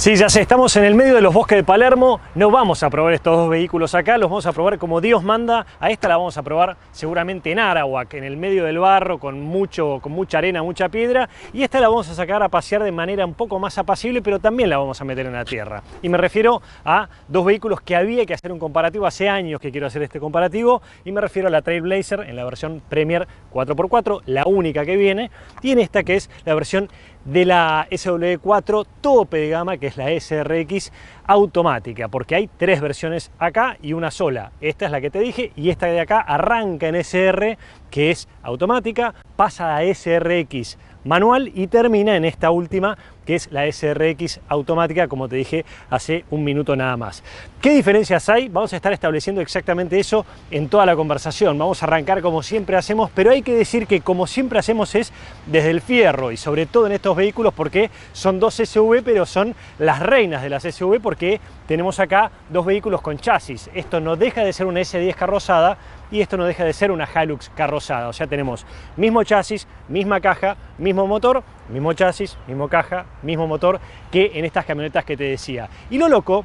Sí, ya sé, estamos en el medio de los bosques de Palermo. No vamos a probar estos dos vehículos acá, los vamos a probar como Dios manda. A esta la vamos a probar seguramente en Arawak, en el medio del barro, con mucha arena, mucha piedra. Y esta la vamos a sacar a pasear de manera un poco más apacible, pero también la vamos a meter en la tierra. Y me refiero a dos vehículos que había que hacer un comparativo. Hace años que quiero hacer este comparativo. Y me refiero a la Trailblazer en la versión Premier 4x4, la única que viene. Y en esta que es la versión de la SW4 tope de gama, que es la SRX automática, porque hay tres versiones acá y una sola. Esta es la que te dije, y esta de acá arranca en SR, que es automática, pasa a SRX manual y termina en esta última, que es la SRX automática, como te dije hace un minuto nada más. ¿Qué diferencias hay? Vamos a estar estableciendo exactamente eso en toda la conversación. Vamos a arrancar como siempre hacemos, pero hay que decir que como siempre hacemos es desde el fierro, y sobre todo en estos vehículos porque son dos SUV, pero son las reinas de las SUV porque tenemos acá dos vehículos con chasis. Esto no deja de ser una S10 carrozada y esto no deja de ser una Hilux carrozada. O sea, tenemos mismo chasis, misma caja, mismo motor, mismo chasis, mismo caja, mismo motor que en estas camionetas que te decía. Y lo loco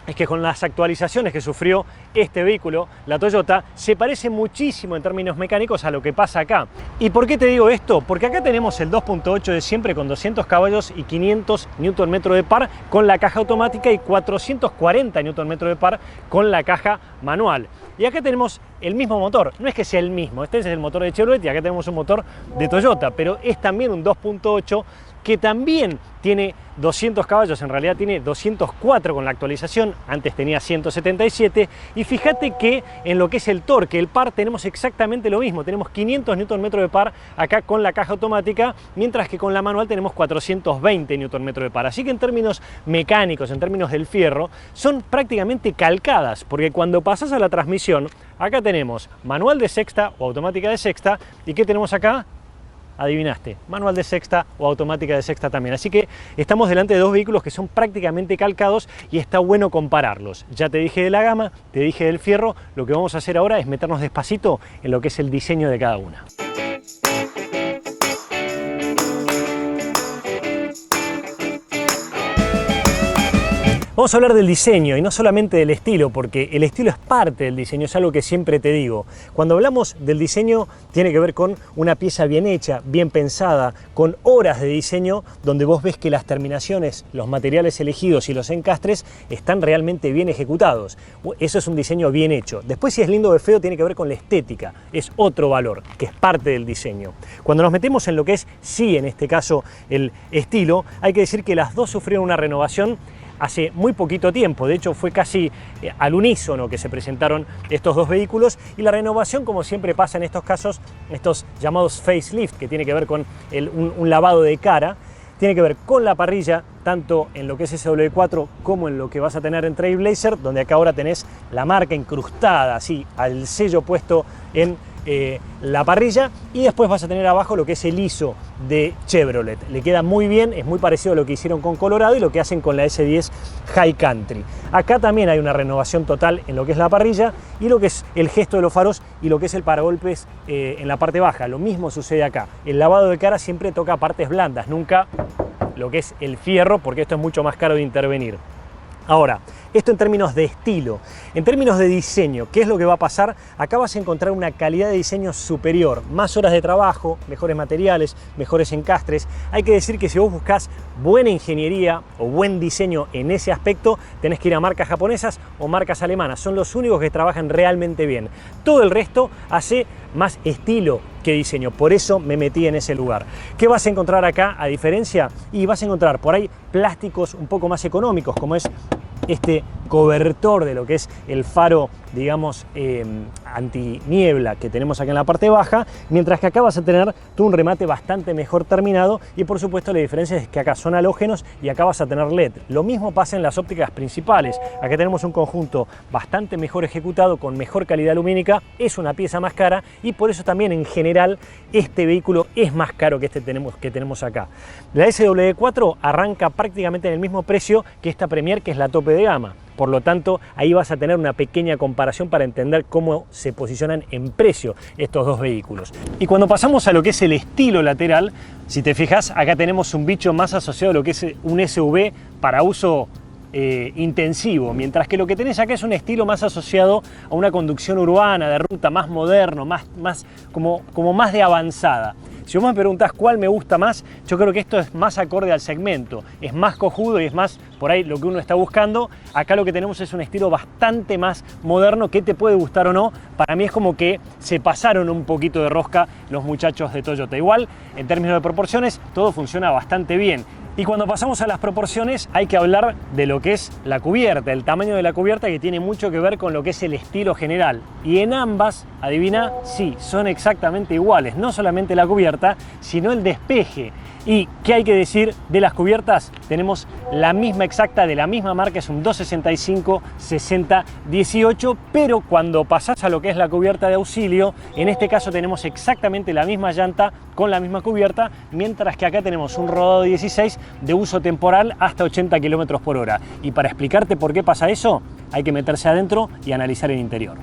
es que con las actualizaciones que sufrió este vehículo, la Toyota, se parece muchísimo en términos mecánicos a lo que pasa acá. ¿Y por qué te digo esto? Porque acá tenemos el 2.8 de siempre con 200 caballos y 500 Nm de par con la caja automática y 440 Nm de par con la caja manual. Y acá tenemos el mismo motor, no es que sea el mismo, este es el motor de Chevrolet y acá tenemos un motor de Toyota, pero es también un 2.8 que también tiene 200 caballos, en realidad tiene 204 con la actualización, antes tenía 177, y fíjate que en lo que es el torque, el par, tenemos exactamente lo mismo, tenemos 500 Nm de par acá con la caja automática, mientras que con la manual tenemos 420 Nm de par, así que en términos mecánicos, en términos del fierro, son prácticamente calcadas, porque cuando pasas a la transmisión, acá tenemos manual de sexta o automática de sexta, ¿y qué tenemos acá? Adivinaste, manual de sexta o automática de sexta también. Así que estamos delante de dos vehículos que son prácticamente calcados y está bueno compararlos. Ya te dije de la gama, te dije del fierro, lo que vamos a hacer ahora es meternos despacito en lo que es el diseño de cada una. Vamos a hablar del diseño y no solamente del estilo, porque el estilo es parte del diseño, es algo que siempre te digo. Cuando hablamos del diseño tiene que ver con una pieza bien hecha, bien pensada, con horas de diseño donde vos ves que las terminaciones, los materiales elegidos y los encastres están realmente bien ejecutados. Eso es un diseño bien hecho. Después, si es lindo o es feo, tiene que ver con la estética, es otro valor que es parte del diseño. Cuando nos metemos en lo que es, sí, en este caso, el estilo, hay que decir que las dos sufrieron una renovación hace muy poquito tiempo. De hecho, fue casi al unísono que se presentaron estos dos vehículos, y la renovación, como siempre pasa en estos casos, estos llamados facelift, que tiene que ver con un lavado de cara, tiene que ver con la parrilla, tanto en lo que es SW4 como en lo que vas a tener en Trailblazer, donde acá ahora tenés la marca incrustada, así, al sello puesto en la parrilla, y después vas a tener abajo lo que es el ISO de Chevrolet. Le queda muy bien, es muy parecido a lo que hicieron con Colorado y lo que hacen con la S10 High Country. Acá también hay una renovación total en lo que es la parrilla y lo que es el gesto de los faros y lo que es el paragolpes en la parte baja. Lo mismo sucede acá. El lavado de cara siempre toca partes blandas, nunca lo que es el fierro, porque esto es mucho más caro de intervenir. Ahora, esto en términos de estilo, en términos de diseño, ¿qué es lo que va a pasar? Acá vas a encontrar una calidad de diseño superior, más horas de trabajo, mejores materiales, mejores encastres. Hay que decir que si vos buscás buena ingeniería o buen diseño en ese aspecto, tenés que ir a marcas japonesas o marcas alemanas. Son los únicos que trabajan realmente bien. Todo el resto hace más estilo que diseño, por eso me metí en ese lugar. ¿Qué vas a encontrar acá a diferencia? Y vas a encontrar por ahí plásticos un poco más económicos, como es este cobertor de lo que es el faro, digamos, antiniebla que tenemos acá en la parte baja, mientras que acá vas a tener tú un remate bastante mejor terminado, y por supuesto la diferencia es que acá son halógenos y acá vas a tener LED. Lo mismo pasa en las ópticas principales. Acá tenemos un conjunto bastante mejor ejecutado, con mejor calidad lumínica, es una pieza más cara y por eso también en general este vehículo es más caro que este que tenemos acá. La SW4 arranca prácticamente en el mismo precio que esta Premier, que es la tope de gama. por lo tanto ahí vas a tener una pequeña comparación para entender cómo se posicionan en precio estos dos vehículos. Y cuando pasamos a lo que es el estilo lateral, si te fijas, acá tenemos un bicho más asociado a lo que es un SUV para uso intensivo, mientras que lo que tenés acá es un estilo más asociado a una conducción urbana, de ruta, más moderno, como más de avanzada. Si vos me preguntás cuál me gusta más, yo creo que esto es más acorde al segmento, es más cojudo y es más por ahí lo que uno está buscando. Acá lo que tenemos es un estilo bastante más moderno, que te puede gustar o no. Para mí es como que se pasaron un poquito de rosca los muchachos de Toyota. Igual, en términos de proporciones, todo funciona bastante bien. Y cuando pasamos a las proporciones hay que hablar de lo que es la cubierta, el tamaño de la cubierta, que tiene mucho que ver con lo que es el estilo general. Y en ambas, adivina, sí, son exactamente iguales. No solamente la cubierta, sino el despeje. ¿Y qué hay que decir de las cubiertas? Tenemos la misma exacta, de la misma marca, es un 265-60-18, pero cuando pasás a lo que es la cubierta de auxilio, en este caso tenemos exactamente la misma llanta con la misma cubierta, mientras que acá tenemos un rodado 16 de uso temporal hasta 80 km por hora. Y para explicarte por qué pasa eso, hay que meterse adentro y analizar el interior.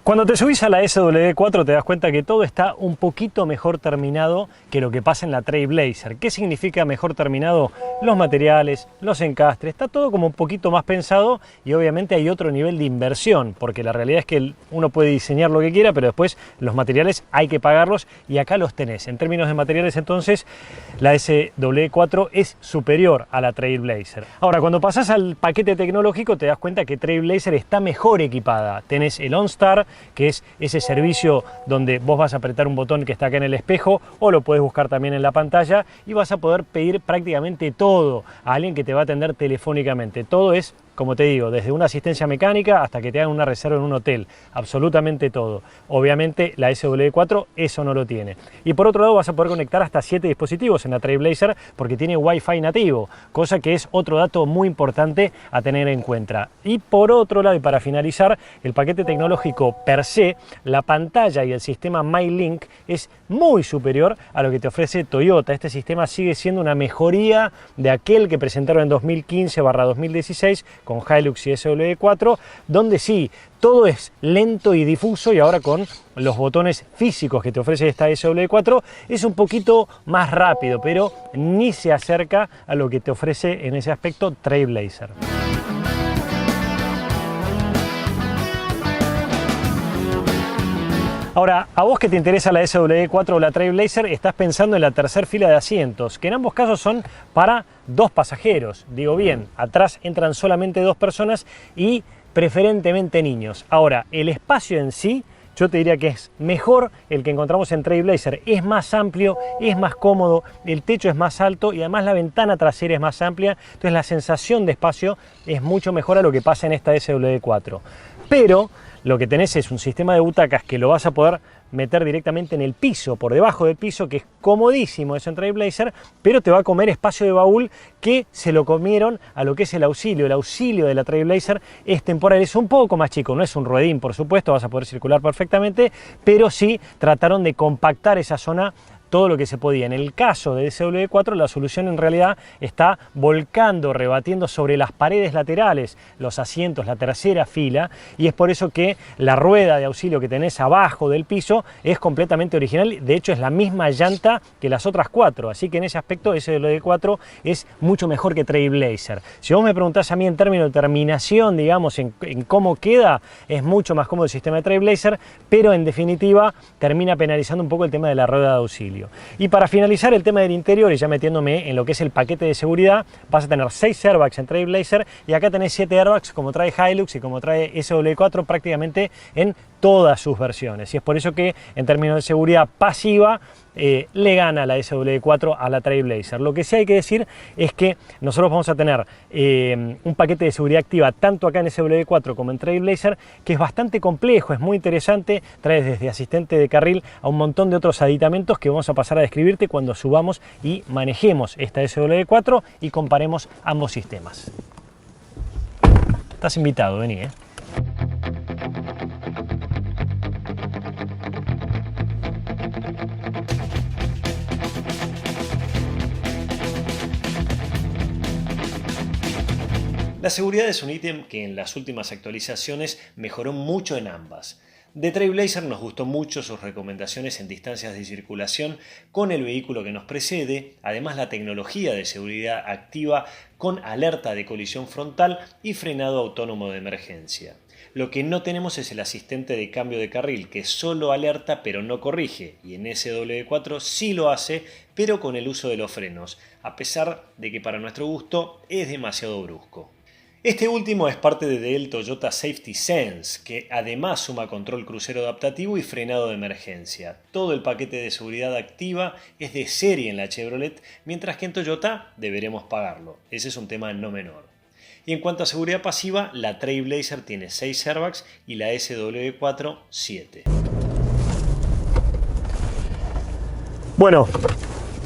Cuando te subís a la SW4 te das cuenta que todo está un poquito mejor terminado que lo que pasa en la Trailblazer. ¿Qué significa mejor terminado? Los materiales, los encastres, está todo como un poquito más pensado y obviamente hay otro nivel de inversión, porque la realidad es que uno puede diseñar lo que quiera, pero después los materiales hay que pagarlos y acá los tenés. En términos de materiales, entonces, la SW4 es superior a la Trailblazer. Ahora, cuando pasás al paquete tecnológico te das cuenta que Trailblazer está mejor equipada. Tenés el OnStar, que es ese servicio donde vos vas a apretar un botón que está acá en el espejo o lo puedes buscar también en la pantalla y vas a poder pedir prácticamente todo a alguien que te va a atender telefónicamente. Todo es, como te digo, desde una asistencia mecánica hasta que te hagan una reserva en un hotel, absolutamente todo. Obviamente la SW4 eso no lo tiene. Y por otro lado vas a poder conectar hasta 7 dispositivos en la Trailblazer porque tiene Wi-Fi nativo, cosa que es otro dato muy importante a tener en cuenta. Y por otro lado, y para finalizar, el paquete tecnológico per se, la pantalla y el sistema MyLink es muy superior a lo que te ofrece Toyota. Este sistema sigue siendo una mejoría de aquel que presentaron en 2015/2016 con Hilux y SW4, donde sí, todo es lento y difuso, y ahora con los botones físicos que te ofrece esta SW4 es un poquito más rápido, pero ni se acerca a lo que te ofrece en ese aspecto Trailblazer. Ahora, a vos que te interesa la SW4 o la Trailblazer, estás pensando en la tercera fila de asientos, que en ambos casos son para 2 pasajeros. Digo bien, atrás entran solamente 2 personas y preferentemente niños. Ahora, el espacio en sí, yo te diría que es mejor el que encontramos en Trailblazer. Es más amplio, es más cómodo, el techo es más alto y además la ventana trasera es más amplia. Entonces la sensación de espacio es mucho mejor a lo que pasa en esta SW4. Pero lo que tenés es un sistema de butacas que lo vas a poder meter directamente en el piso, por debajo del piso, que es comodísimo eso en Trailblazer, pero te va a comer espacio de baúl que se lo comieron a lo que es el auxilio. El auxilio de la Trailblazer es temporal, es un poco más chico, no es un ruedín, por supuesto, vas a poder circular perfectamente, pero sí trataron de compactar esa zona todo lo que se podía. En el caso de SW4 la solución en realidad está volcando, rebatiendo sobre las paredes laterales los asientos, la tercera fila, y es por eso que la rueda de auxilio que tenés abajo del piso es completamente original. De hecho es la misma llanta que las otras 4, así que en ese aspecto SW4 es mucho mejor que Trailblazer. Si vos me preguntás a mí en términos de terminación, digamos, en cómo queda, es mucho más cómodo el sistema de Trailblazer, pero en definitiva termina penalizando un poco el tema de la rueda de auxilio. Y para finalizar el tema del interior, y ya metiéndome en lo que es el paquete de seguridad, vas a tener 6 airbags en Trailblazer y acá tenés 7 airbags como trae Hilux y como trae SW4 prácticamente en todas sus versiones. Y es por eso que en términos de seguridad pasiva le gana la SW4 a la Trailblazer. Lo que sí hay que decir es que nosotros vamos a tener un paquete de seguridad activa tanto acá en SW4 como en Trailblazer, que es bastante complejo, es muy interesante, trae desde asistente de carril a un montón de otros aditamentos que vamos a pasar a describirte cuando subamos y manejemos esta SW4 y comparemos ambos sistemas. Estás invitado, vení, La seguridad es un ítem que en las últimas actualizaciones mejoró mucho en ambas. De Trailblazer nos gustó mucho sus recomendaciones en distancias de circulación con el vehículo que nos precede, además la tecnología de seguridad activa con alerta de colisión frontal y frenado autónomo de emergencia. Lo que no tenemos es el asistente de cambio de carril, que solo alerta pero no corrige, y en SW4 sí lo hace, pero con el uso de los frenos, a pesar de que para nuestro gusto es demasiado brusco. Este último es parte del Toyota Safety Sense, que además suma control crucero adaptativo y frenado de emergencia. Todo el paquete de seguridad activa es de serie en la Chevrolet, mientras que en Toyota deberemos pagarlo. Ese es un tema no menor. Y en cuanto a seguridad pasiva, la Trailblazer tiene 6 airbags y la SW4 7. Bueno,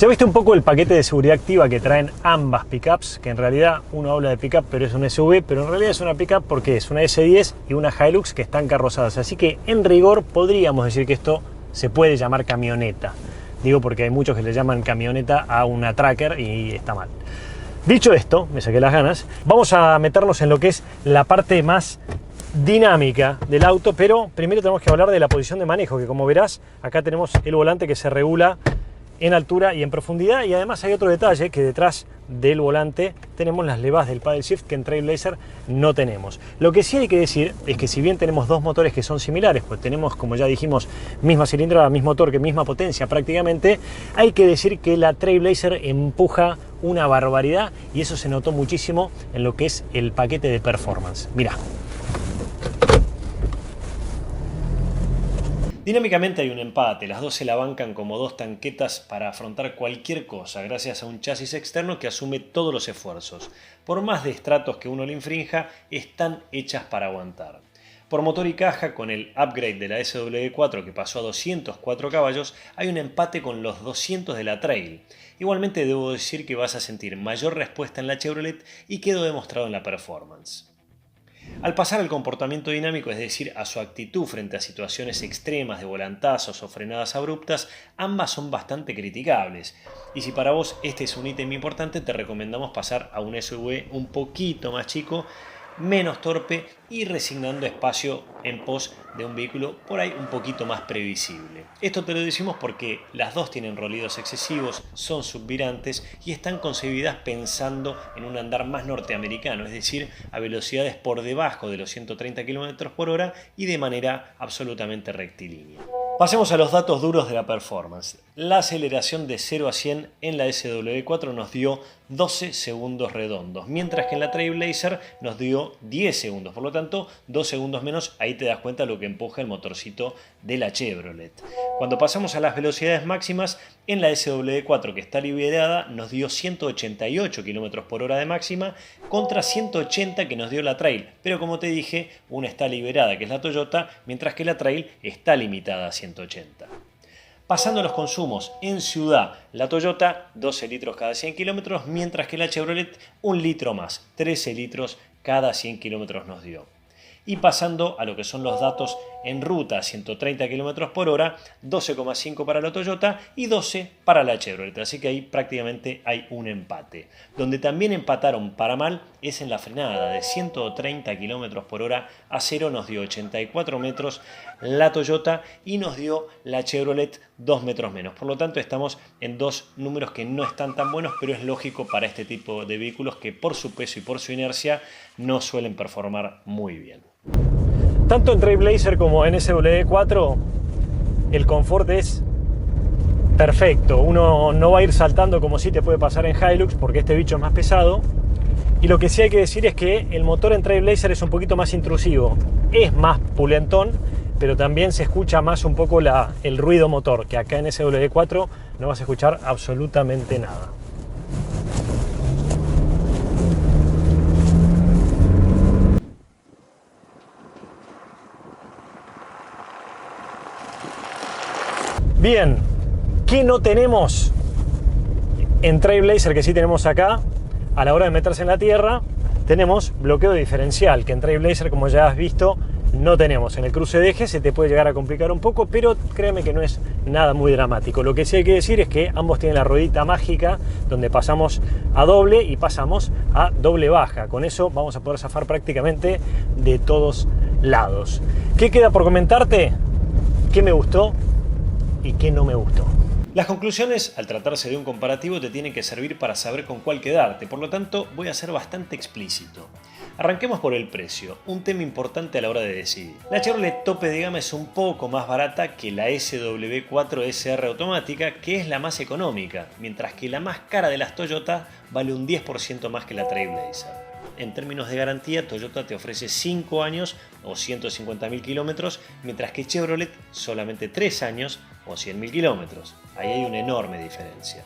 ya viste un poco el paquete de seguridad activa que traen ambas pickups, que en realidad uno habla de pickup pero es un SUV, pero en realidad es una pickup porque es una S10 y una Hilux que están carrozadas, así que en rigor podríamos decir que esto se puede llamar camioneta. Digo porque hay muchos que le llaman camioneta a una Tracker y está mal. Dicho esto, me saqué las ganas, vamos a meternos en lo que es la parte más dinámica del auto, pero primero tenemos que hablar de la posición de manejo, que como verás, acá tenemos el volante que se regula en altura y en profundidad, y además hay otro detalle, que detrás del volante tenemos las levas del paddle shift que en Trailblazer no tenemos. Lo que sí hay que decir es que si bien tenemos dos motores que son similares, pues tenemos, como ya dijimos, misma cilindrada, mismo torque, misma potencia prácticamente, hay que decir que la Trailblazer empuja una barbaridad y eso se notó muchísimo en lo que es el paquete de performance. Mirá. Dinámicamente hay un empate, las dos se la bancan como dos tanquetas para afrontar cualquier cosa gracias a un chasis externo que asume todos los esfuerzos. Por más de estratos que uno le infrinja, están hechas para aguantar. Por motor y caja, con el upgrade de la SW4 que pasó a 204 caballos, hay un empate con los 200 de la Trail. Igualmente debo decir que vas a sentir mayor respuesta en la Chevrolet y quedó demostrado en la performance. Al pasar al comportamiento dinámico, es decir, a su actitud frente a situaciones extremas de volantazos o frenadas abruptas, ambas son bastante criticables. Y si para vos este es un ítem importante, te recomendamos pasar a un SUV un poquito más chico, menos torpe y resignando espacio en pos de un vehículo por ahí un poquito más previsible. Esto te lo decimos porque las dos tienen rolidos excesivos, son subvirantes y están concebidas pensando en un andar más norteamericano, es decir, a velocidades por debajo de los 130 km por hora y de manera absolutamente rectilínea. Pasemos a los datos duros de la performance. La aceleración de 0 a 100 en la SW4 nos dio 12 segundos redondos, mientras que en la Trailblazer nos dio 10 segundos, por lo tanto 2 segundos menos, ahí te das cuenta lo que empuja el motorcito de la Chevrolet. Cuando pasamos a las velocidades máximas, en la SW4 que está liberada nos dio 188 km por hora de máxima contra 180 que nos dio la Trail, pero como te dije, una está liberada que es la Toyota, mientras que la Trail está limitada a 180. Pasando a los consumos, en ciudad, la Toyota 12 litros cada 100 kilómetros, mientras que la Chevrolet 1 litro más, 13 litros cada 100 kilómetros nos dio. Y pasando a lo que son los datos en ruta a 130 km por hora, 12,5 para la Toyota y 12 para la Chevrolet. Así que ahí prácticamente hay un empate. Donde también empataron para mal es en la frenada de 130 km por hora a 0 nos dio 84 metros la Toyota y nos dio la Chevrolet 2 metros menos. Por lo tanto estamos en dos números que no están tan buenos, pero es lógico para este tipo de vehículos que por su peso y por su inercia no suelen performar muy bien. Tanto en Trailblazer como en SW4 el confort es perfecto. Uno no va a ir saltando como si te puede pasar en Hilux porque este bicho es más pesado. Y lo que sí hay que decir es que el motor en Trailblazer es un poquito más intrusivo. Es más pulentón, pero también se escucha más un poco el ruido motor, que acá en SW4 no vas a escuchar absolutamente nada. Bien, ¿qué no tenemos en Trailblazer que sí tenemos acá? A la hora de meterse en la tierra, tenemos bloqueo diferencial, que en Trailblazer, como ya has visto, no tenemos. En el cruce de ejes se te puede llegar a complicar un poco, pero créeme que no es nada muy dramático. Lo que sí hay que decir es que ambos tienen la ruedita mágica donde pasamos a doble y pasamos a doble baja. Con eso vamos a poder zafar prácticamente de todos lados. ¿Qué queda por comentarte? ¿Qué me gustó y qué no me gustó? Las conclusiones, al tratarse de un comparativo, te tienen que servir para saber con cuál quedarte, por lo tanto voy a ser bastante explícito. Arranquemos por el precio, un tema importante a la hora de decidir. La Chevrolet tope de gama es un poco más barata que la SW4 SR automática, que es la más económica, mientras que la más cara de las Toyota vale un 10% más que la Trailblazer. En términos de garantía, Toyota te ofrece 5 años o 150.000 kilómetros, mientras que Chevrolet solamente 3 años o 100.000 kilómetros. Ahí hay una enorme diferencia.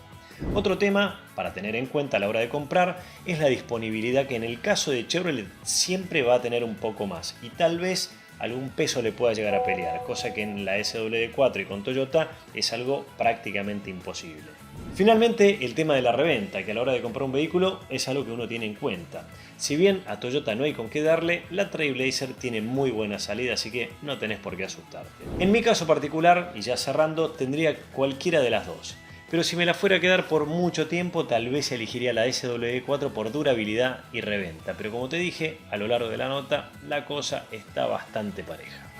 Otro tema para tener en cuenta a la hora de comprar es la disponibilidad, que en el caso de Chevrolet siempre va a tener un poco más y tal vez algún peso le pueda llegar a pelear, cosa que en la SW4 y con Toyota es algo prácticamente imposible. Finalmente, el tema de la reventa, que a la hora de comprar un vehículo es algo que uno tiene en cuenta. Si bien a Toyota no hay con qué darle, la Trailblazer tiene muy buena salida, así que no tenés por qué asustarte. En mi caso particular, y ya cerrando, tendría cualquiera de las dos. Pero si me la fuera a quedar por mucho tiempo, tal vez elegiría la SW4 por durabilidad y reventa. Pero como te dije, a lo largo de la nota, la cosa está bastante pareja.